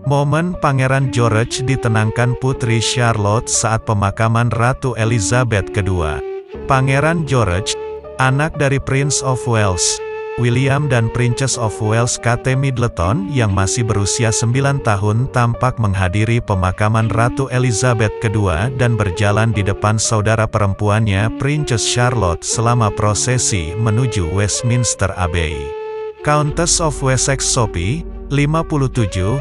Momen Pangeran George ditenangkan Putri Charlotte saat pemakaman Ratu Elizabeth II. Pangeran George, anak dari Prince of Wales, William dan Princess of Wales Kate Middleton yang masih berusia 9 tahun tampak menghadiri pemakaman Ratu Elizabeth II dan berjalan di depan saudara perempuannya Princess Charlotte selama prosesi menuju Westminster Abbey. Countess of Wessex Sophie, 57,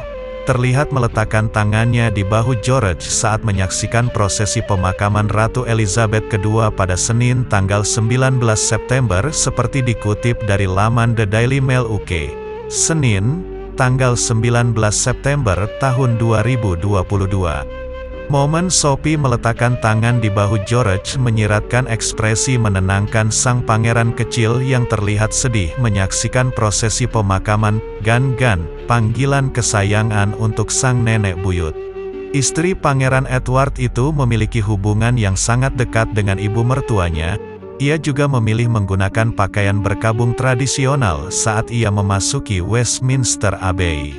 terlihat meletakkan tangannya di bahu George saat menyaksikan prosesi pemakaman Ratu Elizabeth II pada Senin tanggal 19 September seperti dikutip dari laman The Daily Mail UK. Senin, tanggal 19 September tahun 2022. Momen Sophie meletakkan tangan di bahu George menyiratkan ekspresi menenangkan sang pangeran kecil yang terlihat sedih menyaksikan prosesi pemakaman. Gan-gan, panggilan kesayangan untuk sang nenek buyut. Istri Pangeran Edward itu memiliki hubungan yang sangat dekat dengan ibu mertuanya. Ia juga memilih menggunakan pakaian berkabung tradisional saat ia memasuki Westminster Abbey.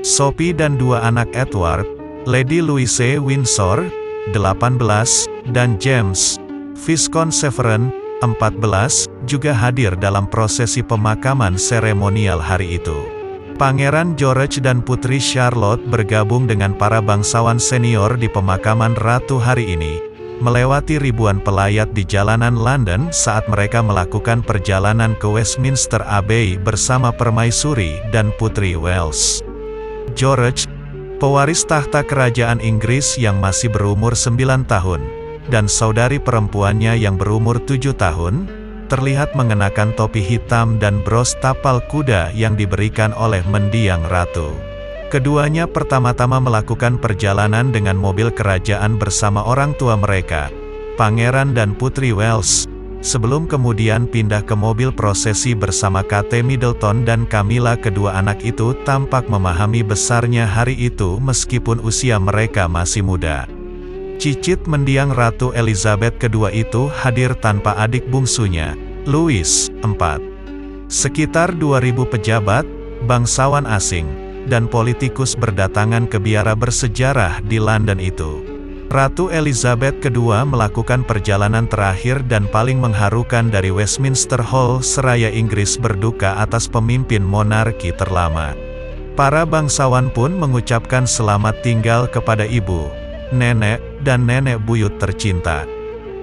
Sophie dan dua anak Edward, Lady Louise Windsor, 18, dan James, Viscount Severn, 14, juga hadir dalam prosesi pemakaman seremonial hari itu. Pangeran George dan Putri Charlotte bergabung dengan para bangsawan senior di pemakaman Ratu hari ini, melewati ribuan pelayat di jalanan London saat mereka melakukan perjalanan ke Westminster Abbey bersama permaisuri dan Putri Wales. George, pewaris tahta kerajaan Inggris yang masih berumur 9 tahun, dan saudari perempuannya yang berumur 7 tahun, terlihat mengenakan topi hitam dan bros tapal kuda yang diberikan oleh mendiang ratu. Keduanya pertama-tama melakukan perjalanan dengan mobil kerajaan bersama orang tua mereka, Pangeran dan Putri Wales, sebelum kemudian pindah ke mobil prosesi bersama Kate Middleton dan Camilla. Kedua anak itu tampak memahami besarnya hari itu meskipun usia mereka masih muda. Cicit mendiang Ratu Elizabeth II itu hadir tanpa adik bungsunya, Louis, 4. Sekitar 2.000 pejabat, bangsawan asing, dan politikus berdatangan ke biara bersejarah di London itu. Ratu Elizabeth II melakukan perjalanan terakhir dan paling mengharukan dari Westminster Hall seraya Inggris berduka atas pemimpin monarki terlama. Para bangsawan pun mengucapkan selamat tinggal kepada ibu, nenek, dan nenek buyut tercinta.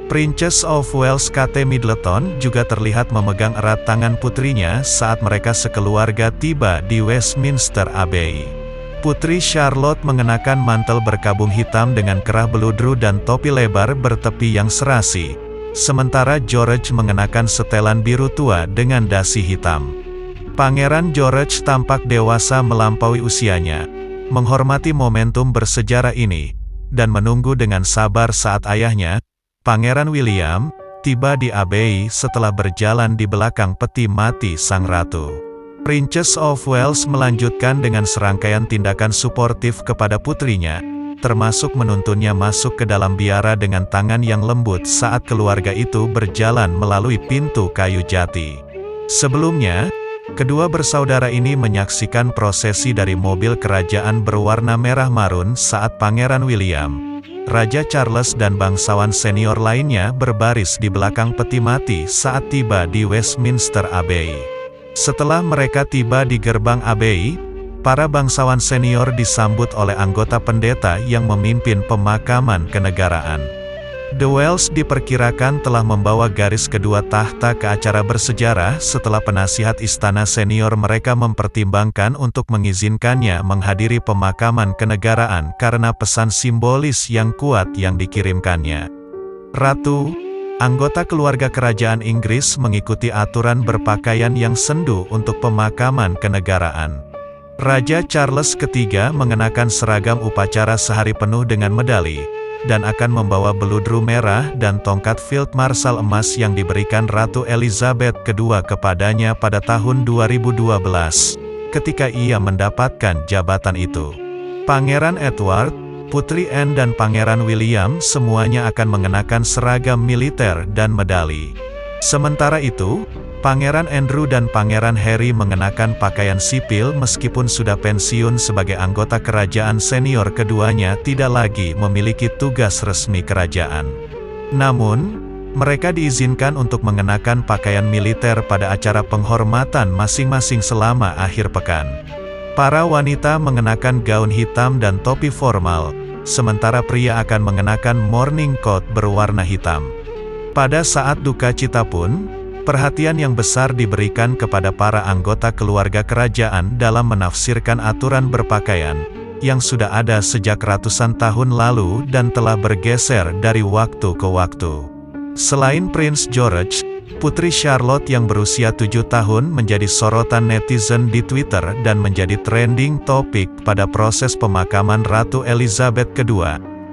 Princess of Wales Kate Middleton juga terlihat memegang erat tangan putrinya saat mereka sekeluarga tiba di Westminster Abbey. Putri Charlotte mengenakan mantel berkabung hitam dengan kerah beludru dan topi lebar bertepi yang serasi, sementara George mengenakan setelan biru tua dengan dasi hitam. Pangeran George tampak dewasa melampaui usianya, menghormati momentum bersejarah ini, dan menunggu dengan sabar saat ayahnya, Pangeran William, tiba di Abbey setelah berjalan di belakang peti mati sang ratu. Princess of Wales melanjutkan dengan serangkaian tindakan suportif kepada putrinya, termasuk menuntunnya masuk ke dalam biara dengan tangan yang lembut saat keluarga itu berjalan melalui pintu kayu jati. Sebelumnya, kedua bersaudara ini menyaksikan prosesi dari mobil kerajaan berwarna merah marun saat Pangeran William, Raja Charles dan bangsawan senior lainnya berbaris di belakang peti mati saat tiba di Westminster Abbey. Setelah mereka tiba di gerbang Abbey, para bangsawan senior disambut oleh anggota pendeta yang memimpin pemakaman kenegaraan. The Wales diperkirakan telah membawa garis kedua tahta ke acara bersejarah setelah penasihat istana senior mereka mempertimbangkan untuk mengizinkannya menghadiri pemakaman kenegaraan karena pesan simbolis yang kuat yang dikirimkannya. Ratu, anggota keluarga kerajaan Inggris mengikuti aturan berpakaian yang sendu untuk pemakaman kenegaraan. Raja Charles III mengenakan seragam upacara sehari penuh dengan medali, dan akan membawa beludru merah dan tongkat Field Marshal emas yang diberikan Ratu Elizabeth II kepadanya pada tahun 2012, ketika ia mendapatkan jabatan itu. Pangeran Edward, Putri Anne dan Pangeran William semuanya akan mengenakan seragam militer dan medali. Sementara itu, Pangeran Andrew dan Pangeran Harry mengenakan pakaian sipil meskipun sudah pensiun sebagai anggota kerajaan senior. Keduanya tidak lagi memiliki tugas resmi kerajaan. Namun, mereka diizinkan untuk mengenakan pakaian militer pada acara penghormatan masing-masing selama akhir pekan. Para wanita mengenakan gaun hitam dan topi formal, sementara pria akan mengenakan morning coat berwarna hitam. Pada saat duka cita pun, perhatian yang besar diberikan kepada para anggota keluarga kerajaan dalam menafsirkan aturan berpakaian, yang sudah ada sejak ratusan tahun lalu dan telah bergeser dari waktu ke waktu. Selain Prince George, Putri Charlotte yang berusia 7 tahun menjadi sorotan netizen di Twitter dan menjadi trending topik pada proses pemakaman Ratu Elizabeth II,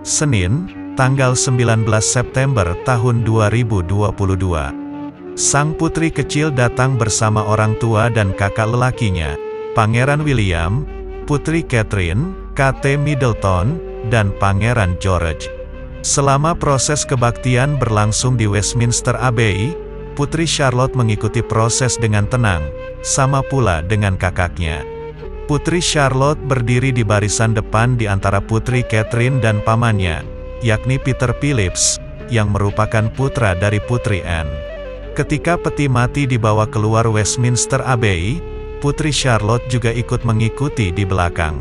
Senin, tanggal 19 September tahun 2022. Sang putri kecil datang bersama orang tua dan kakak lelakinya, Pangeran William, Putri Catherine, Kate Middleton, dan Pangeran George. Selama proses kebaktian berlangsung di Westminster Abbey, Putri Charlotte mengikuti proses dengan tenang, sama pula dengan kakaknya. Putri Charlotte berdiri di barisan depan di antara Putri Catherine dan pamannya, yakni Peter Phillips, yang merupakan putra dari Putri Anne. Ketika peti mati dibawa keluar Westminster Abbey, Putri Charlotte juga ikut mengikuti di belakang.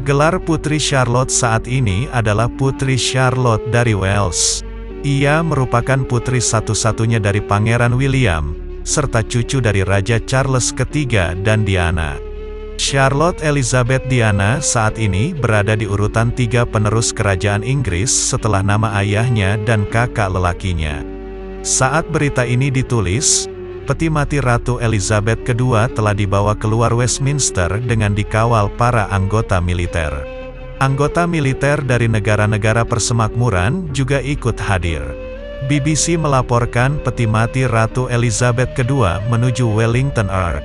Gelar Putri Charlotte saat ini adalah Putri Charlotte dari Wales. Ia merupakan putri satu-satunya dari Pangeran William, serta cucu dari Raja Charles III dan Diana. Charlotte Elizabeth Diana saat ini berada di urutan 3 penerus kerajaan Inggris setelah nama ayahnya dan kakak lelakinya. Saat berita ini ditulis, peti mati Ratu Elizabeth II telah dibawa keluar Westminster dengan dikawal para anggota militer. Anggota militer dari negara-negara persemakmuran juga ikut hadir. BBC melaporkan peti mati Ratu Elizabeth II menuju Wellington Arch.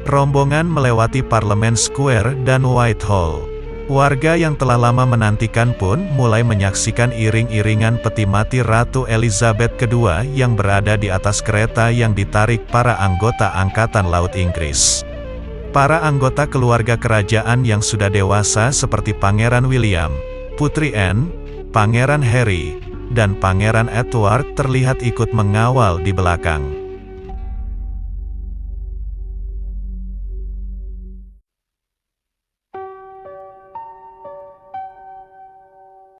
Rombongan melewati Parliament Square dan Whitehall. Warga yang telah lama menantikan pun mulai menyaksikan iring-iringan peti mati Ratu Elizabeth II yang berada di atas kereta yang ditarik para anggota Angkatan Laut Inggris. Para anggota keluarga kerajaan yang sudah dewasa seperti Pangeran William, Putri Anne, Pangeran Harry, dan Pangeran Edward terlihat ikut mengawal di belakang.